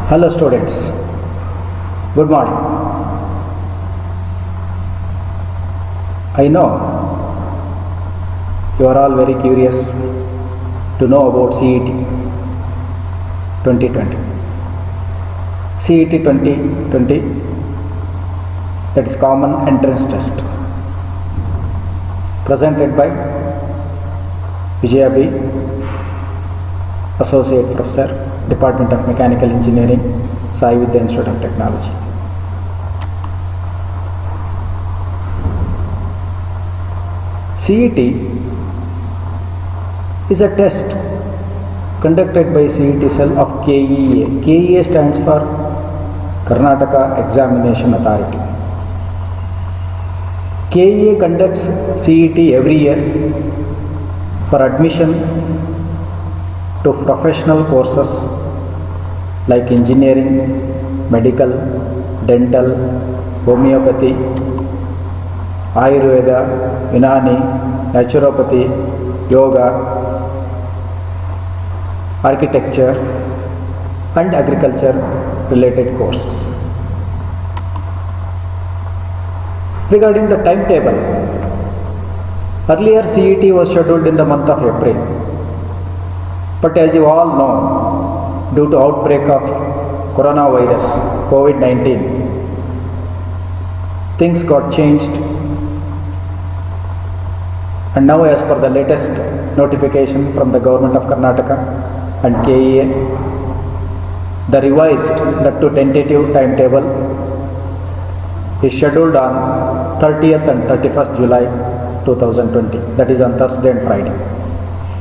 Hello students, good morning. I know you are all very curious to know about CET 2020. CET 2020, that is Common Entrance Test, presented by Vijaya B, Associate Professor, Department of Mechanical Engineering, Sai Vidya Institute of Technology. CET is a test conducted by CET cell of KEA. KEA stands for Karnataka Examination Authority. KEA conducts CET every year for admission to professional courses like engineering, medical, dental, homeopathy, Ayurveda, Unani, naturopathy, yoga, architecture and agriculture related courses. Regarding the timetable, earlier CET was scheduled in the month of April, but as you all know, due to outbreak of coronavirus, COVID-19, things got changed, and now as per the latest notification from the government of Karnataka and KEA, the revised, that to tentative timetable is scheduled on 30th and 31st July 2020, that is on Thursday and Friday.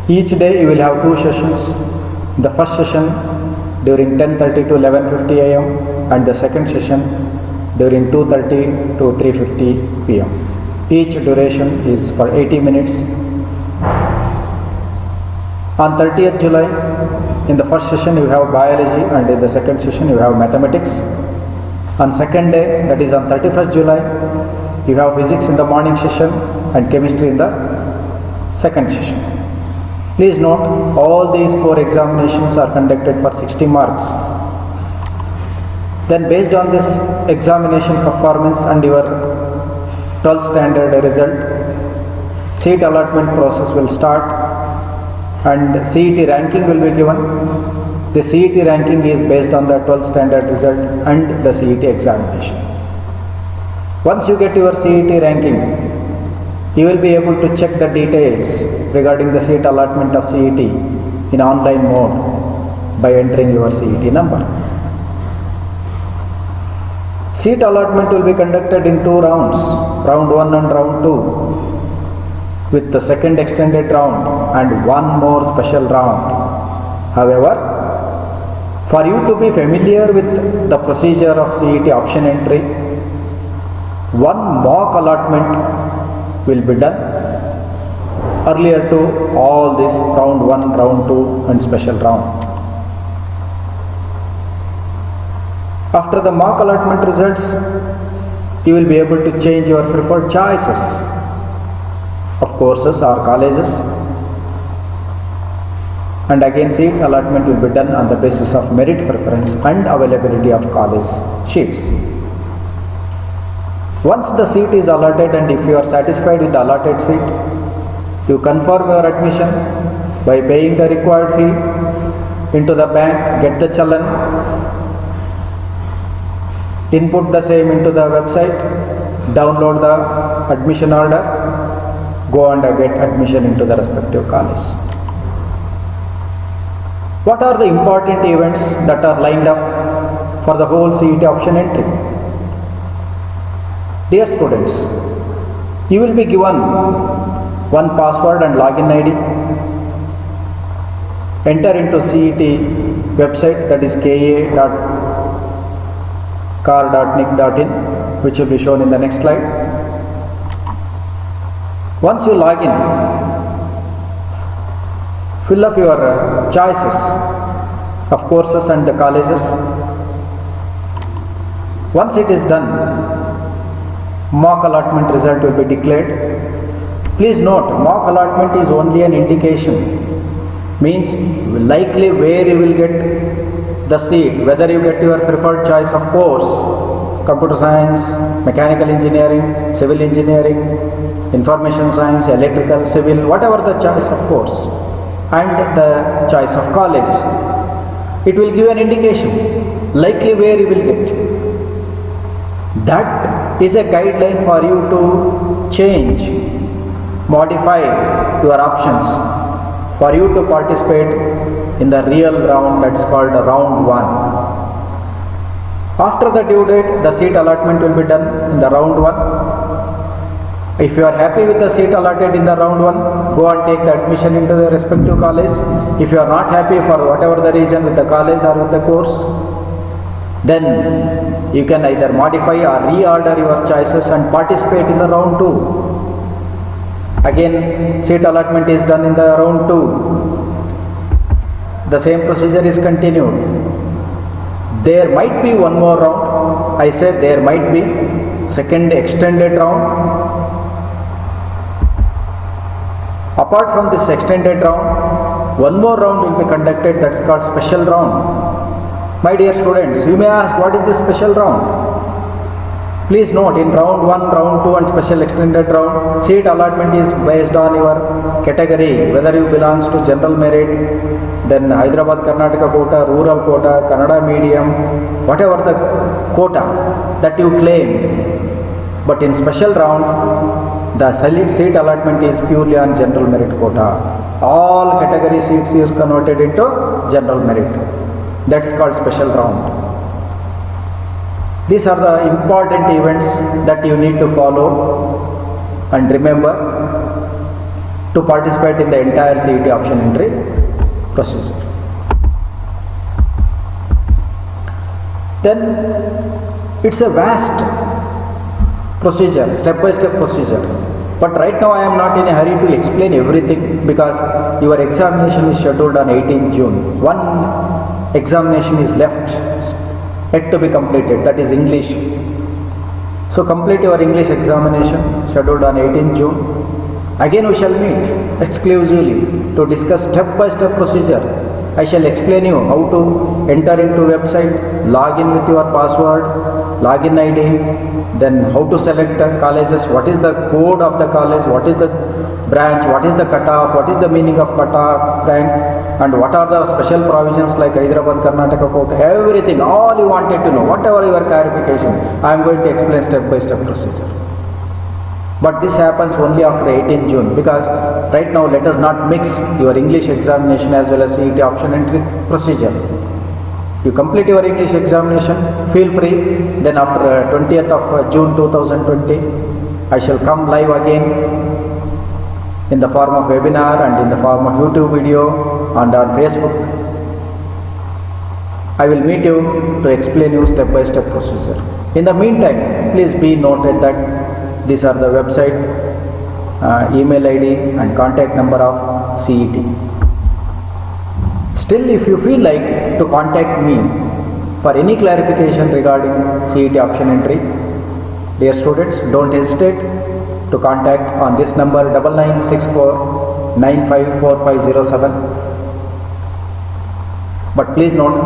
Each day you will have two sessions. The first session during 10:30 to 11:50 am and the second session during 2:30 to 3:50 pm. Each duration is for 80 minutes. On 30th July, in the first session you have biology and in the second session you have mathematics. On second day, that is on 31st July, you have physics in the morning session and chemistry in the second session. Please note, all these four examinations are conducted for 60 marks. Then based on this examination performance and your 12th standard result, seat allotment process will start and CET ranking will be given. The CET ranking is based on the 12th standard result and the CET examination. Once you get your CET ranking, you will be able to check the details regarding the seat allotment of CET in online mode by entering your CET number. Seat allotment will be conducted in two rounds, round 1 and round 2, with the second extended round and one more special round. However, for you to be familiar with the procedure of CET option entry, one mock allotment will be done earlier to all this round 1, round 2 and special round. After the mock allotment results, you will be able to change your preferred choices of courses or colleges, and again seat allotment will be done on the basis of merit preference and availability of college sheets. Once the seat is allotted and if you are satisfied with the allotted seat, you confirm your admission by paying the required fee into the bank, get the challan, input the same into the website, download the admission order, go and get admission into the respective college. What are the important events that are lined up for the whole CET option entry? Dear students, you will be given one password and login ID. Enter into CET website, that is ka.car.nic.in, which will be shown in the next slide. Once you log in, fill up your choices of courses and the colleges. Once it is done, mock allotment result will be declared. Please note, mock allotment is only an indication, means likely where you will get the seat, whether you get your preferred choice of course, computer science, mechanical engineering, civil engineering, information science, electrical, civil, whatever the choice of course, and the choice of college, it will give an indication, likely where you will get. That is a guideline for you to change, modify your options, for you to participate in the real round, that's called round 1. After the due date, the seat allotment will be done in the round 1. If you are happy with the seat allotted in the round 1, go and take the admission into the respective college. If you are not happy for whatever the reason with the college or with the course, then you can either modify or reorder your choices and participate in the round 2. Again, seat allotment is done in the round 2. The same procedure is continued. There might be one more round. I said there might be second extended round. Apart from this extended round, one more round will be conducted, that's called special round. My dear students, you may ask, what is this special round? Please note, in round 1, round 2 and special extended round, seat allotment is based on your category, whether you belongs to general merit, then Hyderabad Karnataka quota, rural quota, Kannada medium, whatever the quota that you claim. But in special round, the seat allotment is purely on general merit quota. All category seats is converted into general merit. That's called special round. These are the important events that you need to follow and remember to participate in the entire CET option entry procedure. Then it's a vast procedure, step-by-step procedure. But right now I am not in a hurry to explain everything because your examination is scheduled on 18 June. One examination is left yet to be completed, that is English. So complete your English examination scheduled on 18 June. Again we shall meet exclusively to discuss step-by-step procedure. I shall explain you how to enter into website, log in with your password, login ID, then how to select colleges, what is the code of the college, what is the branch, what is the cutoff, what is the meaning of cutoff rank, and what are the special provisions like Hyderabad Karnataka quota, everything, all you wanted to know, whatever your clarification, I am going to explain step-by-step procedure. But this happens only after 18 June because right now let us not mix your English examination as well as CET option entry procedure. You complete your English examination, feel free, then after 20th of June 2020, I shall come live again in the form of webinar and in the form of YouTube video and on Facebook. I will meet you to explain you step-by-step procedure. In the meantime, please be noted that these are the website, email ID and contact number of CET. Still, if you feel like to contact me for any clarification regarding CET option entry, dear students, don't hesitate to contact on this number 9964 954507. But please note,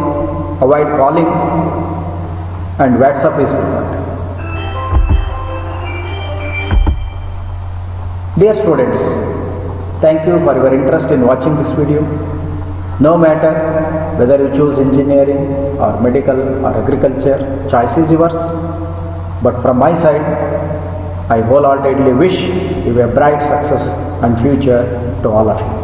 avoid calling and WhatsApp is preferred. Dear students, thank you for your interest in watching this video. No matter whether you choose engineering or medical or agriculture, choice is yours. But from my side, I wholeheartedly wish you a bright success and future to all of you.